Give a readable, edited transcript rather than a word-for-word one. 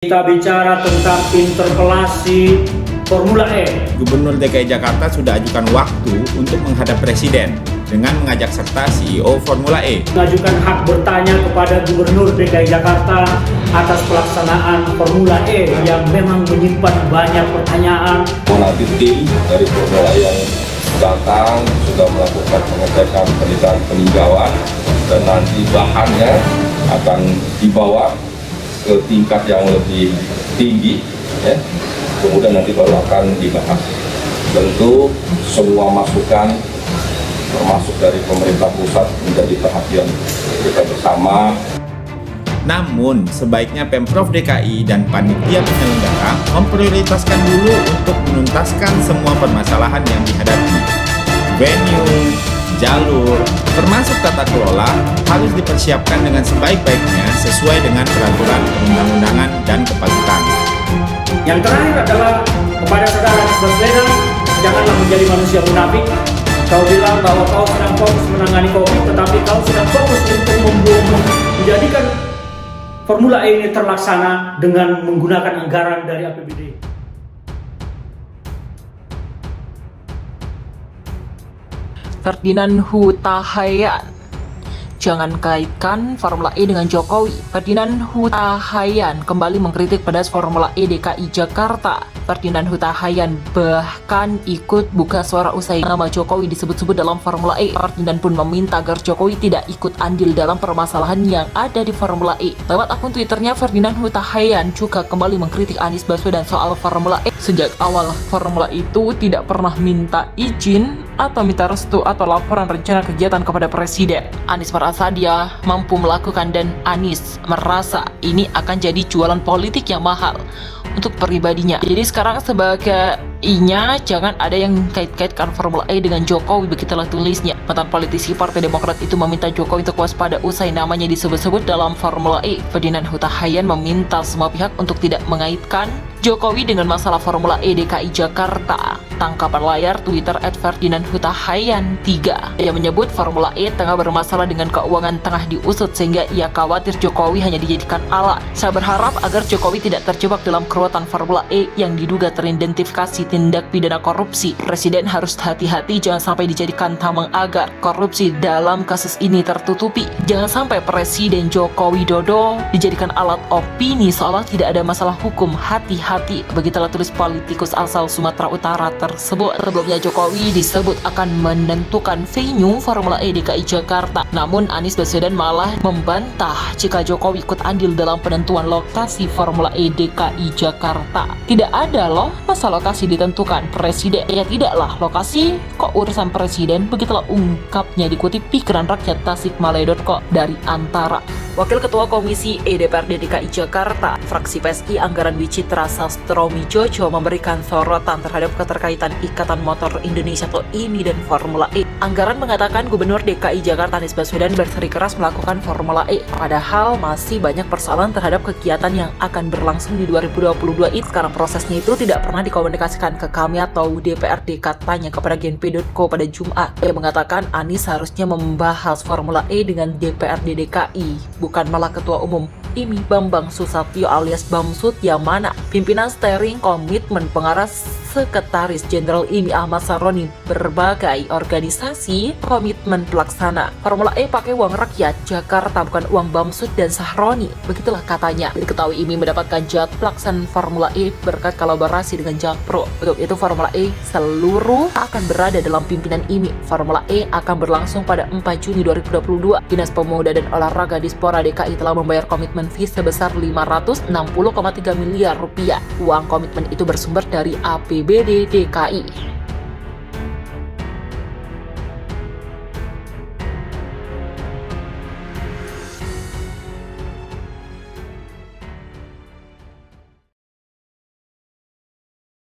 Kita bicara tentang interpelasi Formula E. Gubernur DKI Jakarta sudah ajukan waktu untuk menghadap Presiden dengan mengajak serta CEO Formula E. Mengajukan hak bertanya kepada Gubernur DKI Jakarta atas pelaksanaan Formula E yang memang menyimpan banyak pertanyaan. Nanti tim dari Formula E yang datang sudah melakukan pengecekan peninjauan dan nanti bahannya akan dibawa ke tingkat yang lebih tinggi, ya. Kemudian nanti baru akan dibahas. Tentu semua masukan termasuk dari pemerintah pusat menjadi perhatian kita bersama. Namun, sebaiknya Pemprov DKI dan panitia penyelenggara memprioritaskan dulu untuk menuntaskan semua permasalahan yang dihadapi. Venue, jalur, termasuk tata kelola harus dipersiapkan dengan sebaik-baiknya sesuai dengan peraturan perundang-undangan dan kepatutan. Yang terakhir adalah kepada saudara Anies Baswedan, janganlah menjadi manusia munafik. Kau bilang bahwa kau sedang fokus menangani COVID, tetapi kau sedang fokus untuk menjadikan Formula E ini terlaksana dengan menggunakan anggaran dari APBD. Ferdinand Huta Hayan. Jangan kaitkan Formula E dengan Jokowi. Ferdinand Huta Hayan kembali mengkritik pedas Formula E DKI Jakarta. Ferdinand Huta Hayan bahkan ikut buka suara usai nama Jokowi disebut-sebut dalam Formula E. Ferdinand pun meminta agar Jokowi tidak ikut andil dalam permasalahan yang ada di Formula E. Lewat akun Twitternya, Ferdinand Huta Hayan juga kembali mengkritik Anies Baswedan soal Formula E. Sejak awal Formula itu tidak pernah minta izin atau minta restu atau laporan rencana kegiatan kepada Presiden. Anies merasa dia mampu melakukan dan Anies merasa ini akan jadi jualan politik yang mahal untuk pribadinya. Jadi sekarang sebagai jangan ada yang kait-kaitkan Formula E dengan Jokowi, begitulah tulisnya. Mantan politisi Partai Demokrat itu meminta Jokowi untuk waspada usai namanya disebut-sebut dalam Formula E. Ferdinand Huta Hayan meminta semua pihak untuk tidak mengaitkan Jokowi dengan masalah Formula E DKI Jakarta. Tangkapan layar Twitter @FerdinandHutaHayan 3 yang menyebut Formula E tengah bermasalah dengan keuangan tengah diusut sehingga ia khawatir Jokowi hanya dijadikan alat. Saya berharap agar Jokowi tidak terjebak dalam keruwetan Formula E yang diduga teridentifikasi tindak pidana korupsi. Presiden harus hati-hati jangan sampai dijadikan tameng agar korupsi dalam kasus ini tertutupi. Jangan sampai Presiden Joko Widodo dijadikan alat opini seolah tidak ada masalah hukum. Hati-hati, begitulah tulis politikus asal Sumatera Utara tersebut. Sebelumnya Jokowi disebut akan menentukan venue Formula E DKI Jakarta. Namun Anies Baswedan malah membantah jika Jokowi ikut andil dalam penentuan lokasi Formula E DKI Jakarta. Tidak ada loh masa lokasi ditentukan Presiden. Ya tidaklah, lokasi kok urusan Presiden, begitulah ungkapnya dikutip pikiran rakyat Tasikmalaya.co dari Antara. Wakil Ketua Komisi E DPRD DKI Jakarta, fraksi PSI Anggaran Wicitra Sastromi Jojo memberikan sorotan terhadap keterkaitan Ikatan Motor Indonesia atau IMI dan Formula E. Anggaran mengatakan Gubernur DKI Jakarta Anies Baswedan bersikeras melakukan Formula E, padahal masih banyak persoalan terhadap kegiatan yang akan berlangsung di 2022 itu. Sekarang prosesnya itu tidak pernah dikomunikasikan ke kami atau DPRD, katanya kepada Genpi.co pada Jumat. Ia mengatakan Anies harusnya membahas Formula E dengan DPRD DKI, bukan malah Ketua Umum IMI Bambang Susatyo alias Bamsud yang mana pimpinan steering komitmen pengarah Sekretaris Jenderal IMI Ahmad Saroni berbagai organisasi komitmen pelaksana. Formula E pakai uang rakyat Jakarta, bukan uang Bamsud dan Sahroni, begitulah katanya. Diketahui IMI mendapatkan jad pelaksanaan Formula E berkat kolaborasi dengan Jakpro. Untuk itu Formula E seluruh akan berada dalam pimpinan IMI. Formula E akan berlangsung pada 4 Juni 2022. Dinas Pemuda dan Olahraga Dispora DKI telah membayar komitmen fee sebesar 560,3 miliar rupiah. Uang komitmen itu bersumber dari APBD DKI.